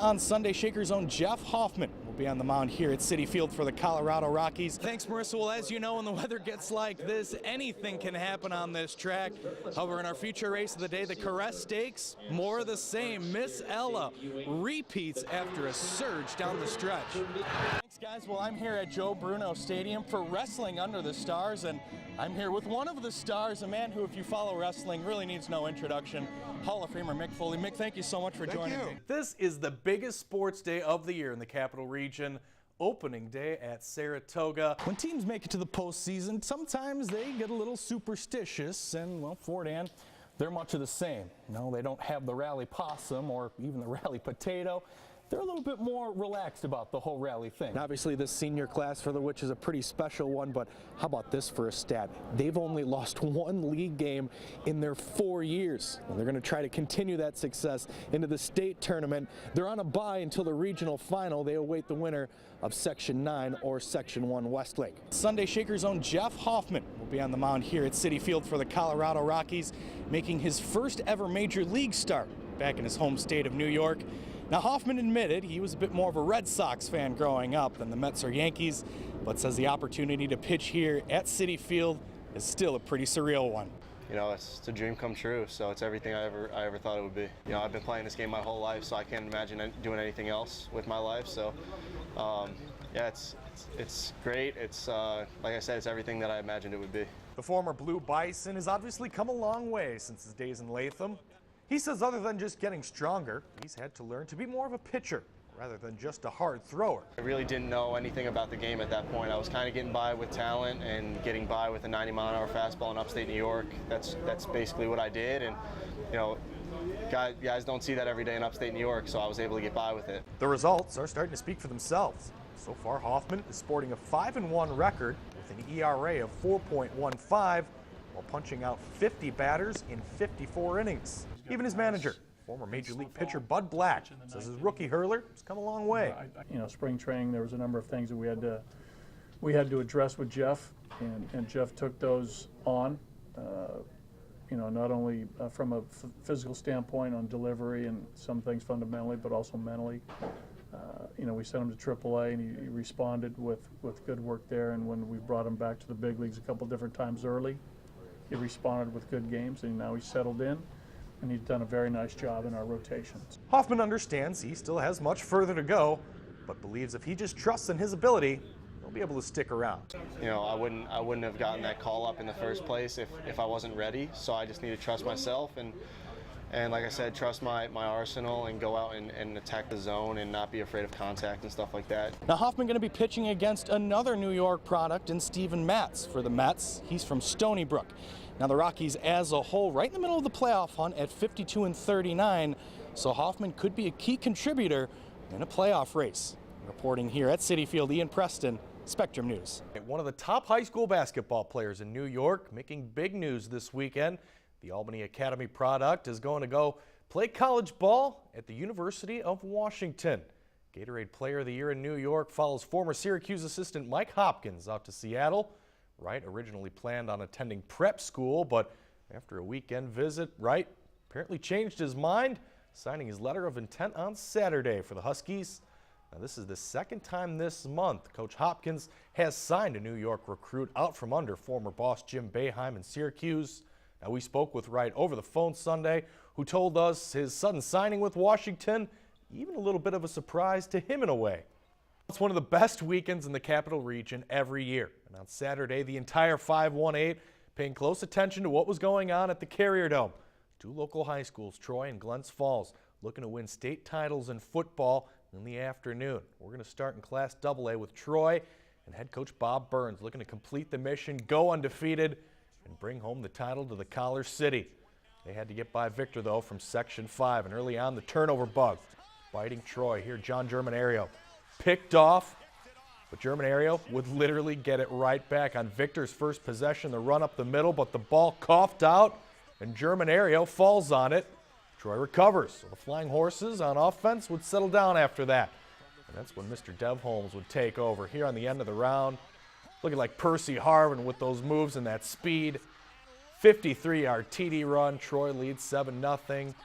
on Sunday, Shaker's own Jeff Hoffman will be on the mound here at Citi Field for the Colorado Rockies. Thanks, Marissa. Well, as you know, when the weather gets like this, anything can happen on this track. However, in our future race of the day, the Caress Stakes, more of the same. Miss Ella repeats after a surge down the stretch. Thanks, guys. Well, I'm here at Joe Bruno Stadium for Wrestling Under the Stars, and I'm here with one of the stars, a man who, if you follow wrestling, really needs no introduction, Hall of Famer Mick Foley. Mick, thank you so much for joining me. This is the biggest sports day of the year in the Capital Region, opening day at Saratoga. When teams make it to the postseason, sometimes they get a little superstitious, and, well, Fort Ann, they're much of the same. No, they don't have the rally possum or even the rally potato. They're a little bit more relaxed about the whole rally thing. And obviously this senior class for the which is a pretty special one, but how about this for a stat? They've only lost one league game in their 4 years. And they're going to try to continue that success into the state tournament. They're on a bye until the regional final. They await the winner of Section 9 or Section 1 Westlake. Sunday, Shaker's own Jeff Hoffman will be on the mound here at Citi Field for the Colorado Rockies, making his first ever major league start back in his home state of New York. Now, Hoffman admitted he was a bit more of a Red Sox fan growing up than the Mets or Yankees, but says the opportunity to pitch here at Citi Field is still a pretty surreal one. You know, it's a dream come true, so it's everything I ever thought it would be. You know, I've been playing this game my whole life, so I can't imagine doing anything else with my life. So, yeah, it's great. It's, like I said, it's everything that I imagined it would be. The former Blue Bison has obviously come a long way since his days in Latham. He says other than just getting stronger, he's had to learn to be more of a pitcher rather than just a hard thrower. I really didn't know anything about the game at that point. I was kind of getting by with talent and getting by with a 90-mile-an-hour fastball in upstate New York. That's basically what I did, and you know, guys don't see that every day in upstate New York, so I was able to get by with it. The results are starting to speak for themselves. So far, Hoffman is sporting a 5-1 record with an ERA of 4.15 while punching out 50 batters in 54 innings. Even his manager, former Major League pitcher Bud Black, says his rookie hurler has come a long way. You know, spring training, there was a number of things that we had to address with Jeff, and Jeff took those on. You know, not only from a physical standpoint on delivery and some things fundamentally, but also mentally. You know, we sent him to AAA, and he responded with good work there. And when we brought him back to the big leagues a couple different times early, he responded with good games, and now he's settled in. And he's done a very nice job in our rotations. Hoffman understands he still has much further to go, but believes if he just trusts in his ability, he'll be able to stick around. You know, I wouldn't have gotten that call up in the first place if I wasn't ready. So I just need to trust myself and like I said, trust my arsenal and go out and attack the zone and not be afraid of contact and stuff like that. Now, Hoffman going to be pitching against another New York product in Steven Matz for the Mets. He's from Stony Brook. Now, the Rockies as a whole right in the middle of the playoff hunt at 52-39, so Hoffman could be a key contributor in a playoff race. Reporting here at Citi Field, Ian Preston, Spectrum News. One of the top high school basketball players in New York making big news this weekend. The Albany Academy product is going to go play college ball at the University of Washington. Gatorade Player of the Year in New York follows former Syracuse assistant Mike Hopkins out to Seattle. Wright originally planned on attending prep school, but after a weekend visit, Wright apparently changed his mind, signing his letter of intent on Saturday for the Huskies. Now, this is the second time this month Coach Hopkins has signed a New York recruit out from under former boss Jim Boeheim in Syracuse. Now, we spoke with Wright over the phone Sunday, who told us his sudden signing with Washington, even a little bit of a surprise to him in a way. It's one of the best weekends in the Capital Region every year. And on Saturday, the entire 518 paying close attention to what was going on at the Carrier Dome. Two local high schools, Troy and Glens Falls, looking to win state titles in football in the afternoon. We're going to start in Class AA with Troy and head coach Bob Burns looking to complete the mission, go undefeated, and bring home the title to the Collar City. They had to get by Victor, though, from Section 5, and early on the turnover bug biting Troy. Here, John Germanario picked off, but Germanario would literally get it right back on Victor's first possession, the run up the middle, but the ball coughed out, and Germanario falls on it. Troy recovers, so the Flying Horses on offense would settle down after that. And that's when Mr. Dev Holmes would take over here on the end of the round, looking like Percy Harvin with those moves and that speed. 53-yard TD run. Troy leads 7-0. Let's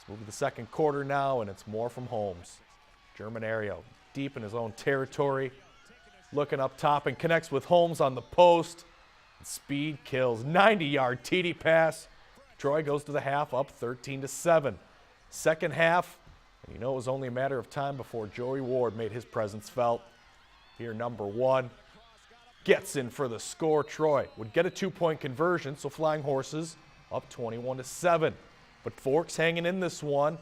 move to the second quarter now, and it's more from Holmes. Germanario deep in his own territory, looking up top and connects with Holmes on the post. Speed kills, 90-yard TD pass. Troy goes to the half up 13-7. Second half, and you know it was only a matter of time before Joey Ward made his presence felt. Here, number 1 gets in for the score. Troy would get a 2-point conversion, so Flying Horses up 21-7. But Forks hanging in this one.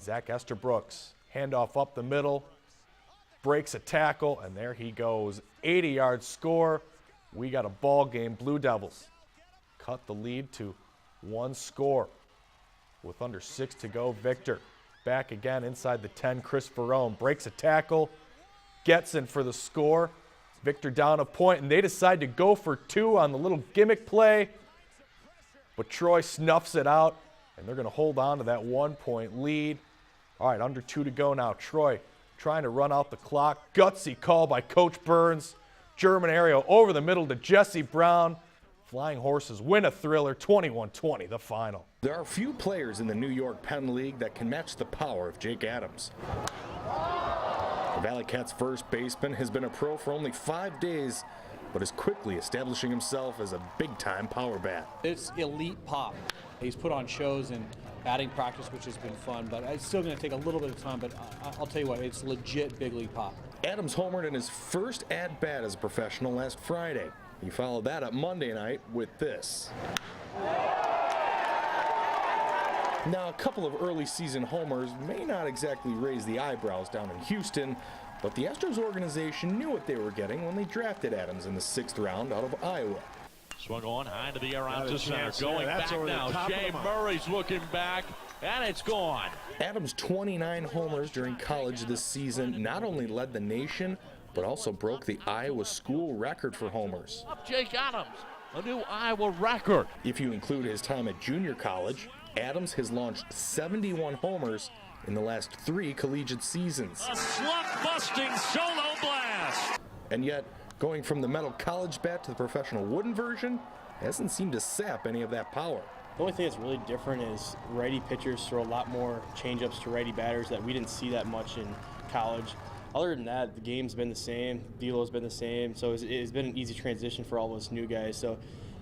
Zach Esterbrooks, handoff up the middle, breaks a tackle, and there he goes. 80-yard score. We got a ball game. Blue Devils cut the lead to 1 score. With under 6 to go, Victor back again inside the 10. Chris Ferrone breaks a tackle, gets in for the score. Victor down a point, and they decide to go for 2 on the little gimmick play. But Troy snuffs it out, and they're going to hold on to that 1-point lead. All right, under 2 to go now. Troy trying to run out the clock. Gutsy call by Coach Burns. Germanario over the middle to Jesse Brown. Flying Horses win a thriller, 21-20, the final. There are few players in the New York Penn League that can match the power of Jake Adams. The Valley Cats' first baseman has been a pro for only 5 days, but is quickly establishing himself as a big-time power bat. It's elite pop. He's put on shows and batting practice, which has been fun, but it's still going to take a little bit of time, but I'll tell you what, it's legit big league pop. Adams homered in his first at-bat as a professional last Friday. He followed that up Monday night with this. Now, a couple of early season homers may not exactly raise the eyebrows down in Houston, but the Astros organization knew what they were getting when they drafted Adams in the 6th round out of Iowa. Swung on high to the air out to center. Going back now. Shea Murray's looking back, and it's gone. Adams' 29 homers during college this season not only led the nation, but also broke the Iowa school record for homers. Up Jake Adams, a new Iowa record. If you include his time at junior college, Adams has launched 71 homers in the last 3 collegiate seasons. A slump-busting solo blast. And yet, going from the metal college bat to the professional wooden version hasn't seemed to sap any of that power. The only thing that's really different is righty pitchers throw a lot more changeups to righty batters that we didn't see that much in college. Other than that, the game's been the same, Delo's been the same, so it's been an easy transition for all those new guys. So,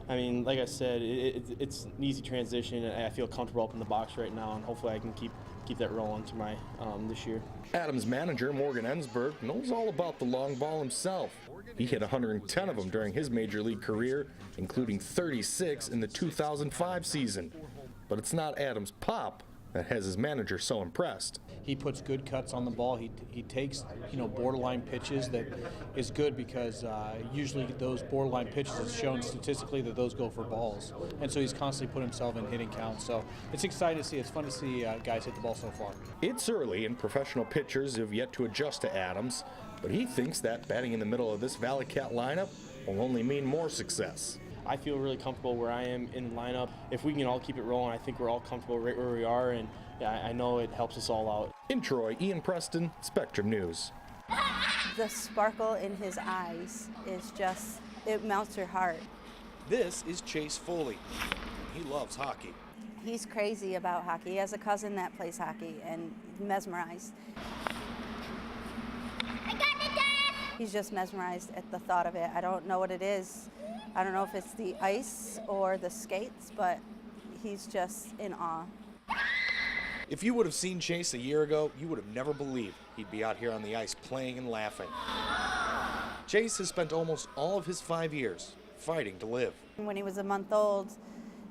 I mean, like I said, it's an easy transition, and I feel comfortable up in the box right now, and hopefully I can keep that rolling to my this year. Adams' manager, Morgan Ensberg, knows all about the long ball himself. He hit 110 of them during his major league career, including 36 in the 2005 season. But it's not Adams' pop that has his manager so impressed. He puts good cuts on the ball. He takes, borderline pitches that is good because usually those borderline pitches is shown statistically that those go for balls. And so he's constantly put himself in hitting counts. So it's exciting to see. It's fun to see guys hit the ball so far. It's early and professional pitchers have yet to adjust to Adams, but he thinks that batting in the middle of this Valley Cat lineup will only mean more success. I feel really comfortable where I am in the lineup. If we can all keep it rolling, I think we're all comfortable right where we are, and yeah, I know it helps us all out. In Troy, Ian Preston, Spectrum News. The sparkle in his eyes is just, it melts your heart. This is Chase Foley. He loves hockey. He's crazy about hockey. He has a cousin that plays hockey and mesmerized. He's just mesmerized at the thought of it. I don't know what it is. I don't know if it's the ice or the skates, but he's just in awe. If you would have seen Chase a year ago, you would have never believed he'd be out here on the ice playing and laughing. Chase has spent almost all of his 5 years fighting to live. When he was a month old,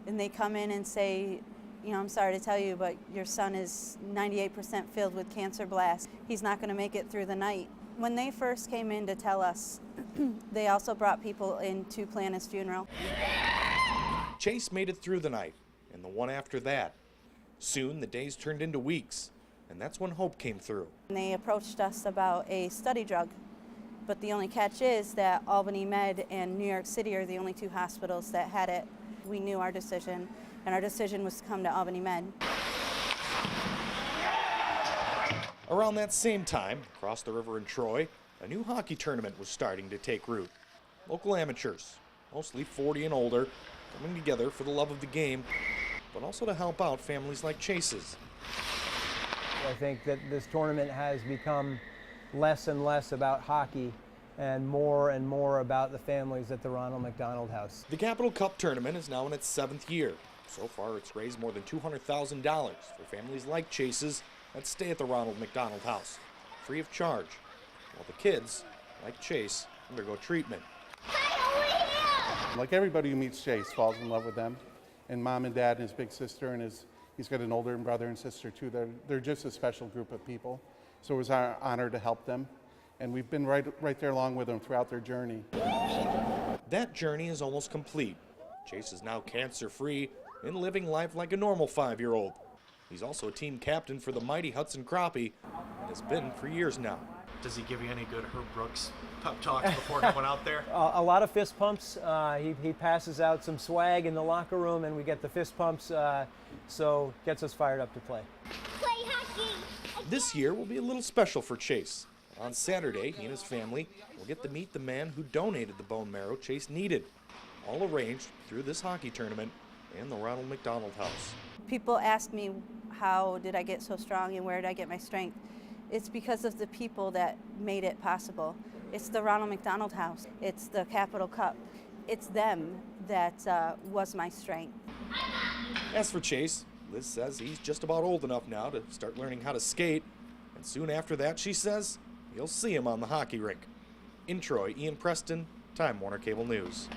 and they come in and say, I'm sorry to tell you, but your son is 98% filled with cancer blast. He's not going to make it through the night. When they first came in to tell us, they also brought people in to plan his funeral. Chase made it through the night, and the one after that. Soon, the days turned into weeks, and that's when hope came through. And they approached us about a study drug, but the only catch is that Albany Med and New York City are the only 2 hospitals that had it. We knew our decision, and our decision was to come to Albany Med. Around that same time, across the river in Troy, a new hockey tournament was starting to take root. Local amateurs, mostly 40 and older, coming together for the love of the game, but also to help out families like Chase's. I think that this tournament has become less and less about hockey and more about the families at the Ronald McDonald House. The Capital Cup tournament is now in its 7th year. So far, it's raised more than $200,000 for families like Chase's that stay at the Ronald McDonald House, free of charge, while the kids, like Chase, undergo treatment. Like everybody who meets Chase falls in love with them, and Mom and Dad and his big sister, and he's got an older brother and sister too. They're just a special group of people. So it was our honor to help them, and we've been right there along with them throughout their journey. That journey is almost complete. Chase is now cancer-free and living life like a normal 5-year-old. He's also a team captain for the mighty Hudson Crappie and has been for years now. Does he give you any good Herb Brooks pep talks before going out there? A lot of fist pumps. He passes out some swag in the locker room, and we get the fist pumps, so gets us fired up to play. Play hockey! This year will be a little special for Chase. On Saturday, he and his family will get to meet the man who donated the bone marrow Chase needed, all arranged through this hockey tournament and the Ronald McDonald House. People ask me, how did I get so strong and where did I get my strength? It's because of the people that made it possible. It's the Ronald McDonald House. It's the Capital Cup. It's them that was my strength. As for Chase, Liz says he's just about old enough now to start learning how to skate, and soon after that, she says, you'll see him on the hockey rink. In Troy, Ian Preston, Time Warner Cable News.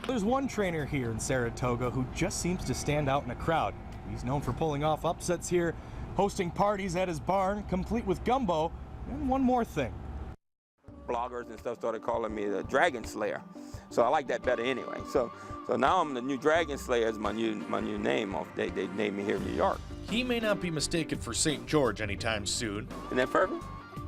There's one trainer here in Saratoga who just seems to stand out in a crowd. He's known for pulling off upsets here, hosting parties at his barn, complete with gumbo, and one more thing. Bloggers and stuff started calling me the Dragon Slayer, so I like that better anyway. So now I'm the new Dragon Slayer is my new name. They named me here in New York. He may not be mistaken for St. George anytime soon. Isn't that perfect?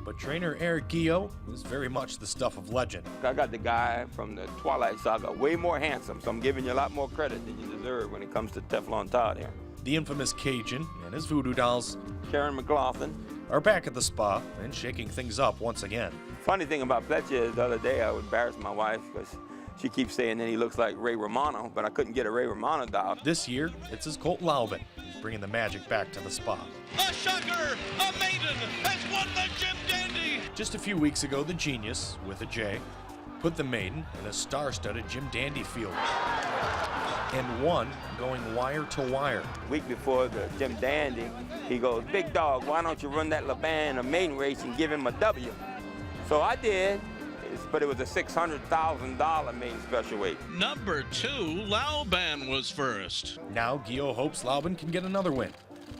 But trainer Eric Guillot is very much the stuff of legend. I got the guy from the Twilight Saga, way more handsome, so I'm giving you a lot more credit than you deserve when it comes to Teflon Todd here. The infamous Cajun and his voodoo dolls, Karen McLaughlin, are back at the spa and shaking things up once again. Funny thing about Fletcher is the other day I would embarrass my wife because she keeps saying that he looks like Ray Romano, but I couldn't get a Ray Romano doll. This year, it's his colt Laubin who's bringing the magic back to the spa. A shocker! A maiden has won the Jim Dandy! Just a few weeks ago, the Genius, with a J, put the maiden in a star-studded Jim Dandy field. And won going wire to wire. Week before the Jim Dandy, he goes, "Big dog, why don't you run that LeBan a maiden race and give him a W?" So I did, but it was a $600,000 maiden special weight. Number 2, Laubin was first. Now Guillot hopes Laubin can get another win,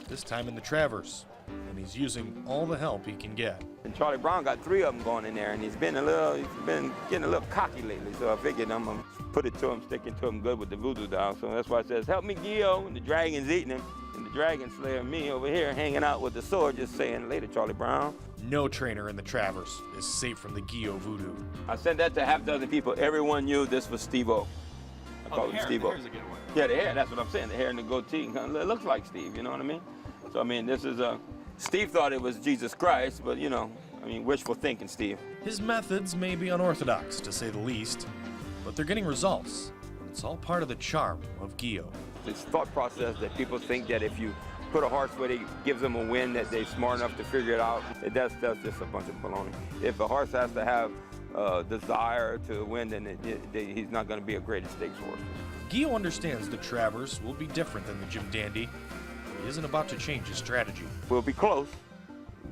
this time in the Travers, and he's using all the help he can get. And Charlie Brown got 3 of them going in there, and he's been getting a little cocky lately. So I figured I'm gonna put it to him, stick it to him good with the voodoo doll. So that's why it says, "Help me, Guillot," and the dragon's eating him, and the dragon slayer me over here hanging out with the sword, just saying, "Later, Charlie Brown." No trainer in the Travers is safe from the Guillot voodoo. I sent that to half a dozen people. Everyone knew this was Steve-O. I call him Steve-O. Yeah, the hair, that's what I'm saying. The hair and the goatee, it looks like Steve, you know what I mean? So, I mean, this is Steve thought it was Jesus Christ, but, you know, I mean, wishful thinking, Steve. His methods may be unorthodox, to say the least, but they're getting results. And it's all part of the charm of Guillot. This thought process that people think that if you put a horse where it gives them a win, that they're smart enough to figure it out, that's just a bunch of baloney. If a horse has to have desire to win, then he's not going to be a great stakes horse. Guillot understands the Travers will be different than the Jim Dandy. He isn't about to change his strategy. We'll be close,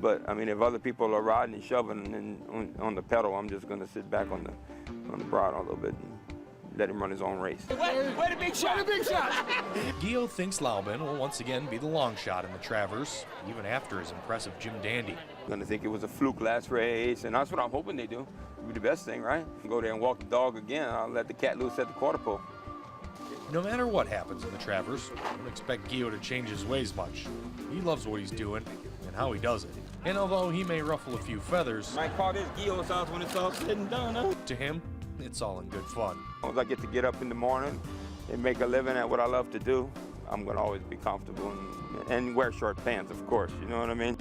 but I mean, if other people are riding and shoving and on the pedal, I'm just going to sit back on the bridle a little bit and let him run his own race. Wait a big shot! Wait a big shot! Guillot thinks Laubin will once again be the long shot in the Travers, even after his impressive Jim Dandy. I'm going to think it was a fluke last race, and that's what I'm hoping they do. It'd be the best thing, right? Go there and walk the dog again. I'll let the cat loose at the quarter pole. No matter what happens in the Travers, don't expect Guillot to change his ways much. He loves what he's doing and how he does it. And although he may ruffle a few feathers, might call this Guillot's house when it's all said and done, huh? To him, it's all in good fun. As I get to get up in the morning and make a living at what I love to do, I'm going to always be comfortable and wear short pants, of course, you know what I mean?